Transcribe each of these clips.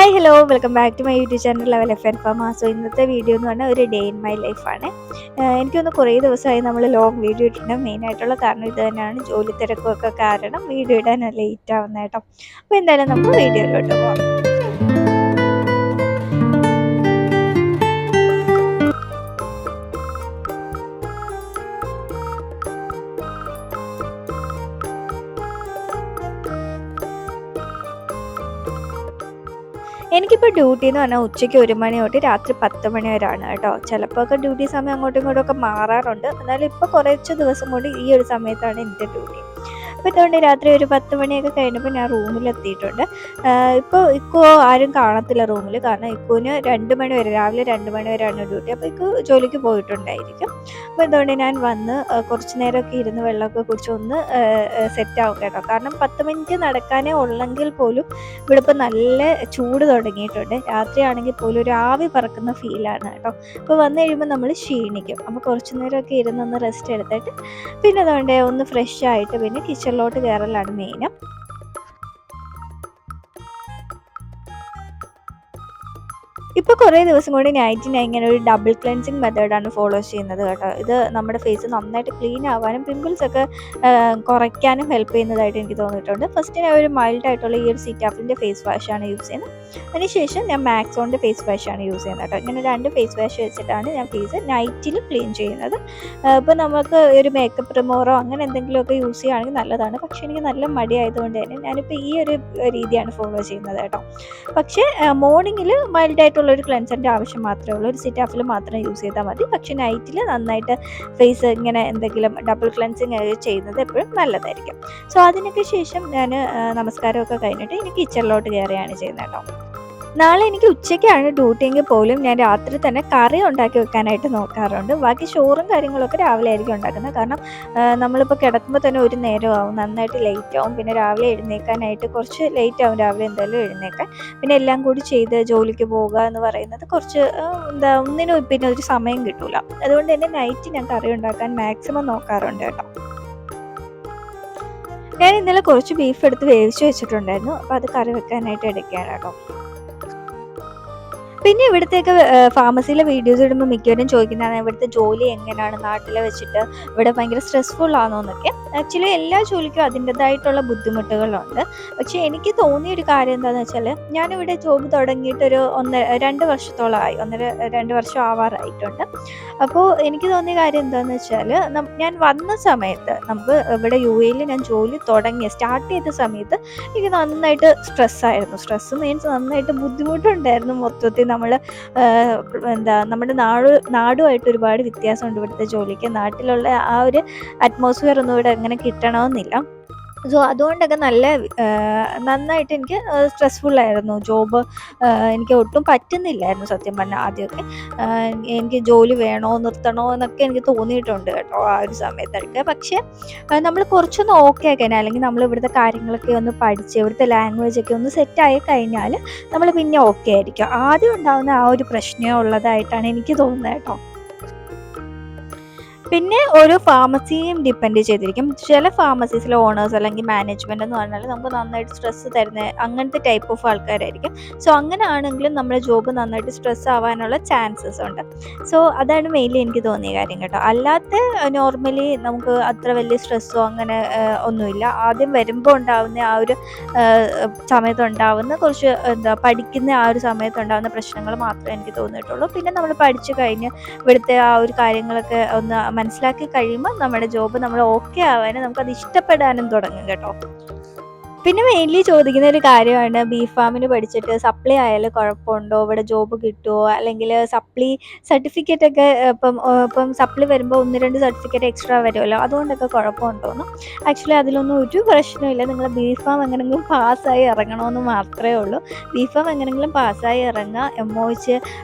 Hi hello welcome back to my YouTube channel level F and ഫാമ. So ഇന്നത്തെ video എന്ന് പറഞ്ഞാൽ ഒരു ഡേ ഇൻ മൈ ലൈഫാണ്. എനിക്കൊന്ന് കുറേ ദിവസമായി നമ്മൾ ലോങ് വീഡിയോ ഇട്ടിട്ടുണ്ട്. മെയിനായിട്ടുള്ള കാരണം ഇത് തന്നെയാണ്, ജോലി തിരക്കൊക്കെ കാരണം വീഡിയോ ഇടാൻ ലേറ്റ് ആവുന്ന കേട്ടോ. അപ്പോൾ എന്തായാലും നമുക്ക് വീഡിയോയിലോട്ട് പോകാം. എനിക്കിപ്പോൾ ഡ്യൂട്ടി എന്ന് പറഞ്ഞാൽ ഉച്ചയ്ക്ക് 1 മണി തൊട്ട് രാത്രി 10 മണി വരെയാണ് കേട്ടോ. ചിലപ്പോൾ ഒക്കെ ഡ്യൂട്ടി സമയം അങ്ങോട്ടും ഇങ്ങോട്ടും ഒക്കെ മാറാറുണ്ട്. എന്നാലും ഇപ്പോൾ കുറച്ച് ദിവസം കൊണ്ട് ഈ ഒരു സമയത്താണ് എൻ്റെ ഡ്യൂട്ടി. അപ്പോൾ ഇതുകൊണ്ട് രാത്രി ഒരു 10 മണിയൊക്കെ കഴിഞ്ഞപ്പോൾ ഞാൻ റൂമിലെത്തിയിട്ടുണ്ട്. ഇപ്പോൾ ഇക്കോ ആരും കാണത്തില്ല റൂമിൽ, കാരണം ഇക്കുവിന് 2 മണി വരെ, രാവിലെ 2 മണി വരെയാണ് ഡ്യൂട്ടി. അപ്പോൾ ഇക്കു ജോലിക്ക് പോയിട്ടുണ്ടായിരിക്കും. അപ്പോൾ ഇതുകൊണ്ട് ഞാൻ വന്ന് കുറച്ച് നേരമൊക്കെ ഇരുന്ന് വെള്ളമൊക്കെ കുടിച്ച് ഒന്ന് സെറ്റാവും കേട്ടോ. കാരണം 10 മിനിറ്റ് നടക്കാനേ ഉള്ളെങ്കിൽ പോലും ഇവിടെ ഇപ്പോൾ നല്ല ചൂട് തുടങ്ങിയിട്ടുണ്ട്. രാത്രിയാണെങ്കിൽ പോലും ഒരു ആവി പറക്കുന്ന ഫീലാണ് കേട്ടോ. അപ്പോൾ വന്നു കഴിയുമ്പോൾ നമ്മൾ ക്ഷീണിക്കും. അപ്പോൾ കുറച്ച് നേരമൊക്കെ ഇരുന്നൊന്ന് റെസ്റ്റ് എടുത്തിട്ട് പിന്നെ അതുകൊണ്ട് ഒന്ന് ഫ്രഷ് ആയിട്ട് പിന്നെ കിച്ചണിലോട്ട് കയറലാണ് മെയിൻ. ഇപ്പോൾ കുറേ ദിവസം കൊണ്ട് നൈറ്റ് ഞാൻ ഇങ്ങനെ ഒരു ഡബിൾ ക്ലെൻസിങ് മെത്തേഡാണ് ഫോളോ ചെയ്യുന്നത് കേട്ടോ. ഇത് നമ്മുടെ ഫേസ് നന്നായിട്ട് ക്ലീൻ ആവാനും പിമ്പിൾസൊക്കെ കുറയ്ക്കാനും ഹെൽപ്പ് ചെയ്യുന്നതായിട്ട് എനിക്ക് തോന്നിയിട്ടുണ്ട്. ഫസ്റ്റ് ഞാൻ ഒരു മൈൽഡ് ആയിട്ടുള്ള ഈ ഒരു സിറ്റാഫിൻ്റെ ഫേസ് വാഷാണ് യൂസ് ചെയ്യുന്നത്. അതിനുശേഷം ഞാൻ മാക്സോണിൻ്റെ ഫേസ് വാഷാണ് യൂസ് ചെയ്യുന്നത് കേട്ടോ. ഇങ്ങനെ 2 ഫേസ് വാഷ് വെച്ചിട്ടാണ് ഞാൻ ഫേസ് നൈറ്റിൽ ക്ലീൻ ചെയ്യുന്നത്. ഇപ്പോൾ നമുക്ക് ഒരു മേക്കപ്പ് റിമൂവറോ അങ്ങനെ എന്തെങ്കിലുമൊക്കെ യൂസ് ചെയ്യുകയാണെങ്കിൽ നല്ലതാണ്. പക്ഷേ എനിക്ക് നല്ല മടിയായതുകൊണ്ട് തന്നെ ഞാനിപ്പോൾ ഈ ഒരു രീതിയാണ് ഫോളോ ചെയ്യുന്നത് കേട്ടോ. പക്ഷേ മോർണിംഗിൽ മൈൽഡായിട്ടുള്ള ഒരു ക്ലെൻസറിൻ്റെ ആവശ്യം മാത്രമേ ഉള്ളൂ. ഒരു സിറ്റാഫിൽ മാത്രം യൂസ് ചെയ്താൽ മതി. പക്ഷേ നൈറ്റിൽ നന്നായിട്ട് ഫേസ് ഇങ്ങനെ എന്തെങ്കിലും ഡബിൾ ക്ലെൻസിങ് ചെയ്യുന്നത് എപ്പോഴും നല്ലതായിരിക്കും. സോ അതിനൊക്കെ ശേഷം ഞാൻ നമസ്കാരമൊക്കെ കഴിഞ്ഞിട്ട് ഇനി കിച്ചണിലോട്ട് കയറുകയാണ് ചെയ്യുന്നത് കേട്ടോ. നാളെ എനിക്ക് ഉച്ചയ്ക്കാണ് ഡ്യൂട്ടി എങ്കിൽ പോലും ഞാൻ രാത്രി തന്നെ കറി ഉണ്ടാക്കി വെക്കാനായിട്ട് നോക്കാറുണ്ട്. ബാക്കി ചോറും കാര്യങ്ങളൊക്കെ രാവിലെ ആയിരിക്കും ഉണ്ടാക്കുന്നത്. കാരണം നമ്മളിപ്പോൾ കിടക്കുമ്പോൾ തന്നെ ഒരു നേരമാവും, നന്നായിട്ട് ലേറ്റ് ആവും. പിന്നെ രാവിലെ എഴുന്നേൽക്കാനായിട്ട് കുറച്ച് ലേറ്റ് ആവും, രാവിലെ എന്തായാലും എഴുന്നേൽക്കാൻ. പിന്നെ എല്ലാം കൂടി ചെയ്ത് ജോലിക്ക് പോവുക എന്ന് പറയുന്നത് കുറച്ച് ഒന്നിനും പിന്നെ ഒരു സമയം കിട്ടൂല. അതുകൊണ്ട് തന്നെ നൈറ്റ് ഞാൻ കറി ഉണ്ടാക്കാൻ മാക്സിമം നോക്കാറുണ്ട് കേട്ടോ. ഞാൻ ഇന്നലെ കുറച്ച് ബീഫ് എടുത്ത് വേവിച്ച് വെച്ചിട്ടുണ്ടായിരുന്നു. അപ്പോൾ അത് കറി വെക്കാനായിട്ട് എടുക്കുകയാണ് കേട്ടോ. പിന്നെ ഇവിടത്തേക്ക് ഫാർമസിയിലെ വീഡിയോസ് ഇടുമ്പോൾ മിക്കവരും ചോദിക്കുന്നതാണ് ഇവിടുത്തെ ജോലി എങ്ങനെയാണ് നാട്ടിൽ വെച്ചിട്ട്, ഇവിടെ ഭയങ്കര സ്ട്രെസ്ഫുൾ ആണോ എന്നൊക്കെ. ആക്ച്വലി എല്ലാ ജോലിക്കും അതിൻ്റെതായിട്ടുള്ള ബുദ്ധിമുട്ടുകളുണ്ട്. പക്ഷേ എനിക്ക് തോന്നിയൊരു കാര്യം എന്താണെന്ന് വെച്ചാൽ, ഞാനിവിടെ ജോബ് തുടങ്ങിയിട്ടൊരു 2 വർഷത്തോളമായി, 2 വർഷം ആവാറായിട്ടുണ്ട്. അപ്പോൾ എനിക്ക് തോന്നിയ കാര്യം എന്താണെന്ന് വെച്ചാൽ, ഞാൻ വന്ന സമയത്ത് നമുക്ക് ഇവിടെ UAE ഞാൻ ജോലി സ്റ്റാർട്ട് ചെയ്ത സമയത്ത് എനിക്ക് നന്നായിട്ട് സ്ട്രെസ്സായിരുന്നു. സ്ട്രെസ്സ് മീൻസ് നന്നായിട്ട് ബുദ്ധിമുട്ടുണ്ടായിരുന്നു. മൊത്തത്തിൽ നമ്മൾ നമ്മുടെ നാടുമായിട്ട് ഒരുപാട് വ്യത്യാസമുണ്ട് ഇവിടുത്തെ ജോലിക്ക്. നാട്ടിലുള്ള ആ ഒരു അറ്റ്മോസ്ഫിയർ ഒന്നും ഇവിടെ അങ്ങനെ കിട്ടണമെന്നില്ല. സോ അതുകൊണ്ടൊക്കെ നന്നായിട്ട് എനിക്ക് സ്ട്രെസ്ഫുള്ളായിരുന്നു ജോബ്. എനിക്ക് ഒട്ടും പറ്റുന്നില്ലായിരുന്നു സത്യം പറഞ്ഞാൽ. ആദ്യമൊക്കെ എനിക്ക് ജോലി വേണോ നിർത്തണോ എന്നൊക്കെ എനിക്ക് തോന്നിയിട്ടുണ്ട് കേട്ടോ ആ ഒരു സമയത്തൊക്കെ. പക്ഷേ നമ്മൾ കുറച്ചൊന്ന് ഓക്കെ ആയി കഴിഞ്ഞാൽ, അല്ലെങ്കിൽ നമ്മൾ ഇവിടുത്തെ കാര്യങ്ങളൊക്കെ ഒന്ന് പഠിച്ച് ഇവിടുത്തെ ലാംഗ്വേജൊക്കെ ഒന്ന് സെറ്റായി കഴിഞ്ഞാൽ നമ്മൾ പിന്നെ ഓക്കെ ആയിരിക്കും. ആദ്യം ഉണ്ടാകുന്ന ആ ഒരു പ്രശ്നം ഉള്ളതായിട്ടാണ് എനിക്ക് തോന്നുന്നത് കേട്ടോ. പിന്നെ ഓരോ ഫാർമസിയും ഡിപ്പെൻഡ് ചെയ്തിരിക്കും. ചില ഫാർമസീസിലെ ഓണേഴ്സ് അല്ലെങ്കിൽ മാനേജ്മെൻറ്റ് എന്ന് പറഞ്ഞാൽ നമുക്ക് നന്നായിട്ട് സ്ട്രെസ്സ് തരുന്ന അങ്ങനത്തെ ടൈപ്പ് ഓഫ് ആൾക്കാരായിരിക്കും. സോ അങ്ങനെ ആണെങ്കിലും നമ്മുടെ ജോബ് നന്നായിട്ട് സ്ട്രെസ് ആവാനുള്ള ചാൻസസ് ഉണ്ട്. സോ അതാണ് മെയിൻലി എനിക്ക് തോന്നിയ കാര്യം കേട്ടോ. അല്ലാത്ത നോർമലി നമുക്ക് അത്ര വലിയ സ്ട്രെസ്സോ അങ്ങനെ ഒന്നുമില്ല. ആദ്യം വരുമ്പോൾ ഉണ്ടാവുന്ന ആ ഒരു സമയത്തുണ്ടാവുന്ന കുറച്ച് പഠിക്കുന്ന ആ ഒരു സമയത്തുണ്ടാകുന്ന പ്രശ്നങ്ങൾ മാത്രമേ എനിക്ക് തോന്നിയിട്ടുള്ളൂ. പിന്നെ നമ്മൾ പഠിച്ചു കഴിഞ്ഞ് ഇവിടുത്തെ ആ ഒരു കാര്യങ്ങളൊക്കെ ഒന്ന് മനസ്സിലാക്കി കഴിയുമ്പോൾ നമ്മുടെ ജോബ് നമ്മൾ ഓക്കെ ആവാനും നമുക്കത് ഇഷ്ടപ്പെടാനും തുടങ്ങും കേട്ടോ. പിന്നെ മെയിൻലി ചോദിക്കുന്ന ഒരു കാര്യമാണ്, ബീഫ് ഫാമിന് പഠിച്ചിട്ട് സപ്ലി ആയാലും കുഴപ്പമുണ്ടോ, ഇവിടെ ജോബ് കിട്ടുമോ, അല്ലെങ്കിൽ സപ്ലി സർട്ടിഫിക്കറ്റൊക്കെ ഇപ്പം സപ്ലി വരുമ്പോൾ 1-2 സർട്ടിഫിക്കറ്റ് എക്സ്ട്രാ വരുമല്ലോ, അതുകൊണ്ടൊക്കെ കുഴപ്പമുണ്ടോയെന്ന്. ആക്ച്വലി അതിലൊന്നും ഒരു പ്രശ്നമില്ല. നിങ്ങൾ ബീഫ് ഫാം എങ്ങനെയെങ്കിലും പാസ്സായി ഇറങ്ങണമെന്ന് മാത്രമേ ഉള്ളൂ. ബീഫ് ഫാം എങ്ങനെയെങ്കിലും പാസ്സായി ഇറങ്ങുക. MOH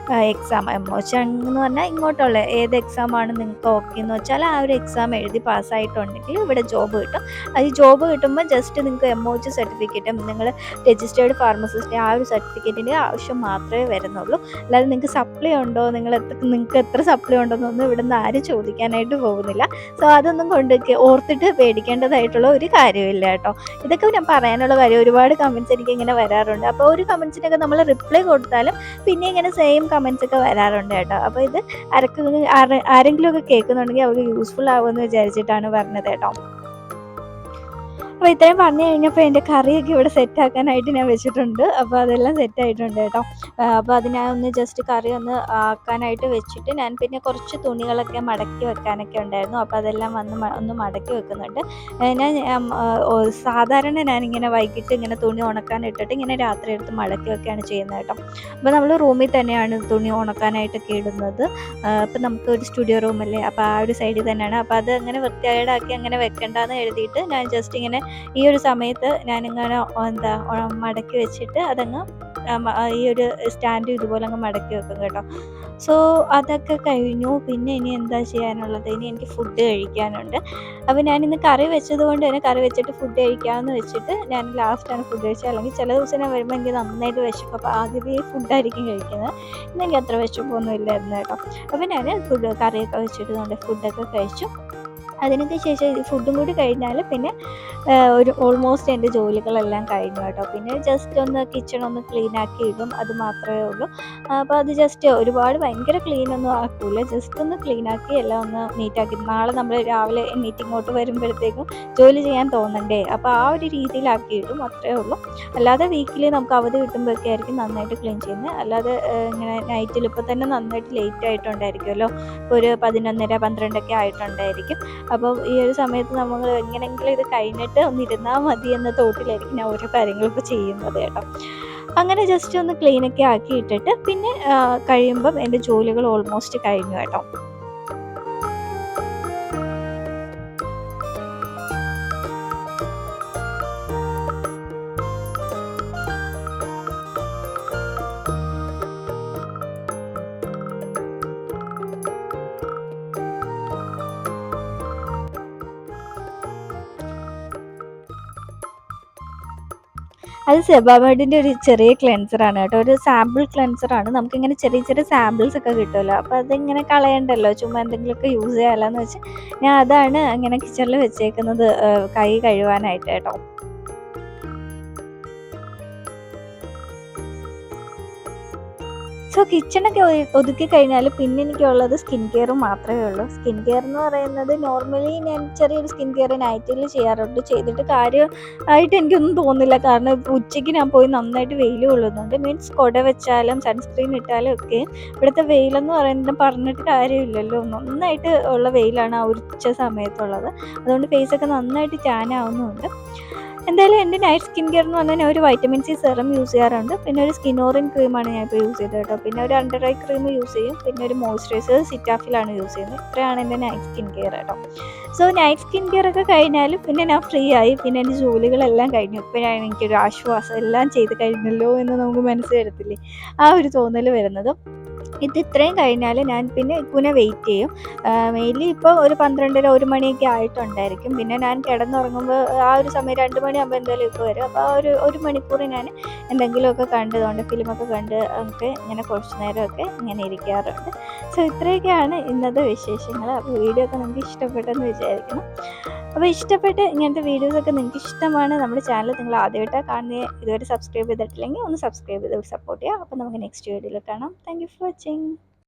എക്സാം, MOH എന്ന് പറഞ്ഞാൽ ഇങ്ങോട്ടുള്ള ഏത് എക്സാമാണ് നിങ്ങൾക്ക് ഓക്കെ എന്ന് വെച്ചാൽ ആ ഒരു എക്സാം എഴുതി പാസ്സായിട്ടുണ്ടെങ്കിൽ ഇവിടെ ജോബ് കിട്ടും. അത് ഈ ജോബ് കിട്ടുമ്പോൾ ജസ്റ്റ് നിങ്ങൾക്ക് MOH GST സർട്ടിഫിക്കറ്റും നിങ്ങൾ രജിസ്റ്റേർഡ് ഫാർമസിസ്റ്റ് ആ ഒരു സർട്ടിഫിക്കറ്റിൻ്റെ ആവശ്യം മാത്രമേ വരുന്നുള്ളൂ. അല്ലാതെ നിങ്ങൾക്ക് സപ്ലൈ ഉണ്ടോ, നിങ്ങൾക്ക് എത്ര സപ്ലൈ ഉണ്ടോയെന്നൊന്നും ഇവിടുന്ന് ആരും ചോദിക്കാനായിട്ട് പോകുന്നില്ല. സോ അതൊന്നും കൊണ്ട് ഓർത്തിട്ട് പേടിക്കേണ്ടതായിട്ടുള്ള ഒരു കാര്യമില്ല കേട്ടോ. ഇതൊക്കെ ഞാൻ പറയാനുള്ള കാര്യം, ഒരുപാട് കമൻറ്റ്സ് എനിക്ക് ഇങ്ങനെ വരാറുണ്ട്. അപ്പോൾ ഒരു കമൻറ്റ്സിനൊക്കെ നമ്മൾ റിപ്ലൈ കൊടുത്താലും പിന്നെ ഇങ്ങനെ സെയിം കമൻറ്റ്സ് ഒക്കെ വരാറുണ്ട് കേട്ടോ. അപ്പോൾ ഇത് ആരെങ്കിലുമൊക്കെ കേൾക്കുന്നുണ്ടെങ്കിൽ അവർക്ക് യൂസ്ഫുൾ ആവുമെന്ന് വിചാരിച്ചിട്ടാണ് പറഞ്ഞത് കേട്ടോ. അപ്പോൾ ഇത്രയും പറഞ്ഞു കഴിഞ്ഞപ്പോൾ എൻ്റെ കറിയൊക്കെ ഇവിടെ സെറ്റാക്കാനായിട്ട് ഞാൻ വെച്ചിട്ടുണ്ട്. അപ്പോൾ അതെല്ലാം സെറ്റായിട്ടുണ്ട് കേട്ടോ. അപ്പോൾ അത് ഞാൻ ഒന്ന് ജസ്റ്റ് കറി ഒന്ന് ആക്കാനായിട്ട് വെച്ചിട്ട് ഞാൻ പിന്നെ കുറച്ച് തുണികളൊക്കെ മടക്കി വെക്കാനൊക്കെ ഉണ്ടായിരുന്നു. അപ്പോൾ അതെല്ലാം ഒന്ന് മടക്കി വെക്കുന്നുണ്ട്. ഞാൻ സാധാരണ ഞാനിങ്ങനെ വൈകിട്ട് ഇങ്ങനെ തുണി ഉണക്കാൻ ഇട്ടിട്ട് ഇങ്ങനെ രാത്രി എടുത്ത് മടക്കി വെക്കുകയാണ് ചെയ്യുന്നത് കേട്ടോ. അപ്പോൾ നമ്മൾ റൂമിൽ തന്നെയാണ് തുണി ഉണക്കാനായിട്ടൊക്കെ ഇടുന്നത്. അപ്പോൾ നമുക്ക് ഒരു സ്റ്റുഡിയോ റൂമല്ലേ, അപ്പോൾ ആ ഒരു സൈഡിൽ തന്നെയാണ്. അപ്പോൾ അത് അങ്ങനെ വൃത്തികേടാക്കി അങ്ങനെ വെക്കണ്ടെന്ന് എഴുതിയിട്ട് ഞാൻ ജസ്റ്റ് ഇങ്ങനെ ഈ ഒരു സമയത്ത് ഞാനിങ്ങനെ മടക്കി വെച്ചിട്ട് അതങ്ങ് ഈ ഒരു സ്റ്റാൻഡ് ഇതുപോലെ അങ്ങ് മടക്കി വെക്കും കേട്ടോ. സോ അതൊക്കെ കഴിഞ്ഞു. പിന്നെ ഇനി എന്താ ചെയ്യാനുള്ളത്, ഇനി എനിക്ക് ഫുഡ് കഴിക്കാനുണ്ട്. അപ്പോൾ ഞാനിന്ന് കറി വെച്ചത് കൊണ്ട് തന്നെ കറി വെച്ചിട്ട് ഫുഡ് കഴിക്കാമെന്ന് വെച്ചിട്ട് ഞാൻ ലാസ്റ്റാണ് ഫുഡ് കഴിച്ചത്. അല്ലെങ്കിൽ ചില ദിവസം ഞാൻ വരുമ്പോൾ എനിക്ക് നന്നായിട്ട് വിശക്കും. അപ്പോൾ ആദ്യമേ ഫുഡായിരിക്കും കഴിക്കുന്നത്. ഇന്ന് എനിക്ക് അത്ര വിശപ്പൊന്നും ഇല്ലായിരുന്നു കേട്ടോ. അപ്പോൾ ഞാൻ കറിയൊക്കെ വെച്ചിട്ട് ഫുഡൊക്കെ കഴിച്ചു. അതിനൊക്കെ ശേഷം ഫുഡും കൂടി കഴിഞ്ഞാൽ പിന്നെ ഒരു ഓൾമോസ്റ്റ് എൻ്റെ ജോലികളെല്ലാം കഴിഞ്ഞു കേട്ടോ. പിന്നെ ജസ്റ്റ് ഒന്ന് കിച്ചൺ ഒന്ന് ക്ലീൻ ആക്കി ഇടും, അത് മാത്രമേ ഉള്ളൂ. അപ്പോൾ അത് ജസ്റ്റ് ഒരുപാട് ഭയങ്കര ക്ലീനൊന്നും ആക്കില്ല, ജസ്റ്റ് ഒന്ന് ക്ലീൻ ആക്കി എല്ലാം ഒന്ന് നീറ്റാക്കി. നാളെ നമ്മൾ രാവിലെ എണീറ്റ് ഇങ്ങോട്ട് വരുമ്പോഴത്തേക്കും ജോലി ചെയ്യാൻ തോന്നണ്ടേ, അപ്പോൾ ആ ഒരു രീതിയിലാക്കി ഇടും, അത്രേ ഉള്ളൂ. അല്ലാതെ വീക്കിലി നമുക്ക് അവധി കിട്ടുമ്പോഴൊക്കെ ആയിരിക്കും നന്നായിട്ട് ക്ലീൻ ചെയ്യുന്നത്. അല്ലാതെ ഇങ്ങനെ നൈറ്റിൽ ഇപ്പോൾ തന്നെ നന്നായിട്ട് ലേറ്റ് ആയിട്ടുണ്ടായിരിക്കുമല്ലോ, ഒരു 11:30 12 ആയിട്ടുണ്ടായിരിക്കും. അപ്പോൾ ഈ ഒരു സമയത്ത് നമ്മൾ എങ്ങനെയെങ്കിലും ഇത് കഴിഞ്ഞിട്ട് ഒന്നിരുന്നാൽ മതി എന്ന തോട്ടിലായിരിക്കും ഞാൻ ഓരോ കാര്യങ്ങളൊക്കെ ചെയ്യുന്നത് കേട്ടോ. അങ്ങനെ ജസ്റ്റ് ഒന്ന് ക്ലീനൊക്കെ ആക്കി ഇട്ടിട്ട് പിന്നെ കഴിയുമ്പം എൻ്റെ ജോലികൾ ഓൾമോസ്റ്റ് കഴിഞ്ഞു കേട്ടോ. അത് സെബാമെഡിൻ്റെ ഒരു ചെറിയ ക്ലെൻസറാണ് കേട്ടോ. ഒരു സാമ്പിൾ ക്ലെൻസറാണ്. നമുക്കിങ്ങനെ ചെറിയ ചെറിയ സാമ്പിൾസ് ഒക്കെ കിട്ടുമല്ലോ, അപ്പോൾ അതിങ്ങനെ കളയണ്ടല്ലോ, ചുമ്മാ എന്തെങ്കിലുമൊക്കെ യൂസ് ചെയ്യാമല്ലോ എന്ന് വെച്ച് ഞാൻ അതാണ് ഇങ്ങനെ കിച്ചണിൽ വെച്ചേക്കുന്നത് കൈ കഴുകാനായിട്ട് കേട്ടോ. സോ കിച്ചണൊക്കെ ഒതുക്കി കഴിഞ്ഞാൽ പിന്നെ എനിക്കുള്ളത് സ്കിൻ കെയർ മാത്രമേ ഉള്ളൂ. സ്കിൻ കെയർ എന്ന് പറയുന്നത് നോർമലി ഞാൻ ചെറിയൊരു സ്കിൻ കെയർ നൈറ്റിൽ ചെയ്യാറുണ്ട്. ചെയ്തിട്ട് കാര്യമായിട്ട് എനിക്കൊന്നും തോന്നുന്നില്ല. കാരണം ഉച്ചയ്ക്ക് ഞാൻ പോയി നന്നായിട്ട് വെയിൽ കൊള്ളുന്നുണ്ട്. മീൻസ് കുട വെച്ചാലും സൺസ്ക്രീൻ ഇട്ടാലും ഒക്കെ ഇവിടുത്തെ വെയിലെന്ന് പറയുന്നത് പറഞ്ഞിട്ട് കാര്യമില്ലല്ലോ. നന്നായിട്ട് ഉള്ള വെയിലാണ് ആ ഉച്ച സമയത്തുള്ളത്. അതുകൊണ്ട് ഫേസൊക്കെ നന്നായിട്ട് ടാൻ ആവുന്നുണ്ട്. എന്തായാലും എൻ്റെ നൈറ്റ് സ്കിൻ കെയർ എന്ന് പറഞ്ഞാൽ ഞാൻ ഒരു വൈറ്റമിൻ സി സെറം യൂസ് ചെയ്യാറുണ്ട്. പിന്നെ ഒരു സ്കിനോറിൻ ക്രീമാണ് ഞാൻ ഇപ്പോൾ യൂസ് ചെയ്തത് കേട്ടോ. പിന്നെ ഒരു അണ്ടർ ഐ ക്രീം യൂസ് ചെയ്യും. പിന്നെ ഒരു മോയ്സ്ചറൈസർ സിറ്റാഫിലാണ് യൂസ് ചെയ്യുന്നത്. ഇത്രയാണ് എൻ്റെ നൈറ്റ് സ്കിൻ കെയർ കേട്ടോ. സോ നൈറ്റ് സ്കിൻ കെയർ ഒക്കെ കഴിഞ്ഞാലും പിന്നെ ഞാൻ ഫ്രീ ആയി. പിന്നെ എൻ്റെ ജോലികളെല്ലാം കഴിഞ്ഞു. ഇപ്പോഴാണ് എനിക്കൊരു ആശ്വാസം, എല്ലാം ചെയ്ത് കഴിഞ്ഞല്ലോ എന്ന് നമുക്ക് മനസ്സിൽ വരത്തില്ലേ, ആ ഒരു തോന്നൽ വരുന്നത്. ഇത് ഇത്രയും കഴിഞ്ഞാൽ ഞാൻ പിന്നെ ഇക്കുനെ വെയിറ്റ് ചെയ്യും. മെയിൻലി ഇപ്പോൾ ഒരു 12:30 1 മണിയൊക്കെ ആയിട്ടുണ്ടായിരിക്കും. പിന്നെ ഞാൻ കിടന്നുറങ്ങുമ്പോൾ ആ ഒരു സമയം 2 മണിയാകുമ്പോൾ എന്തായാലും ഇപ്പോൾ വരും. അപ്പോൾ ആ ഒരു മണിക്കൂർ ഞാൻ എന്തെങ്കിലുമൊക്കെ കണ്ടതുകൊണ്ട് ഫിലിമൊക്കെ കണ്ട് ഒക്കെ ഇങ്ങനെ കുറച്ച് നേരമൊക്കെ ഇങ്ങനെ ഇരിക്കാറുണ്ട്. സോ ഇത്രയൊക്കെയാണ് ഇന്നത്തെ വിശേഷങ്ങൾ. അപ്പോൾ വീഡിയോ ഒക്കെ നിങ്ങൾക്ക് ഇഷ്ടപ്പെട്ടെന്ന് വിചാരിക്കണം. അപ്പോൾ ഇഷ്ടപ്പെട്ട് ഇങ്ങനത്തെ വീഡിയോസൊക്കെ നിങ്ങൾക്ക് ഇഷ്ടമാണ്, നമ്മുടെ ചാനൽ നിങ്ങൾ ആദ്യമായിട്ടാണ് കാണുന്നത്, ഇതുവരെ സബ്സ്ക്രൈബ് ചെയ്തിട്ടില്ലെങ്കിൽ ഒന്ന് സബ്സ്ക്രൈബ് ചെയ്ത് സപ്പോർട്ട് ചെയ്യുക. അപ്പോൾ നമുക്ക് നെക്സ്റ്റ് വീഡിയോയിൽ കാണാം. Thank you for watching.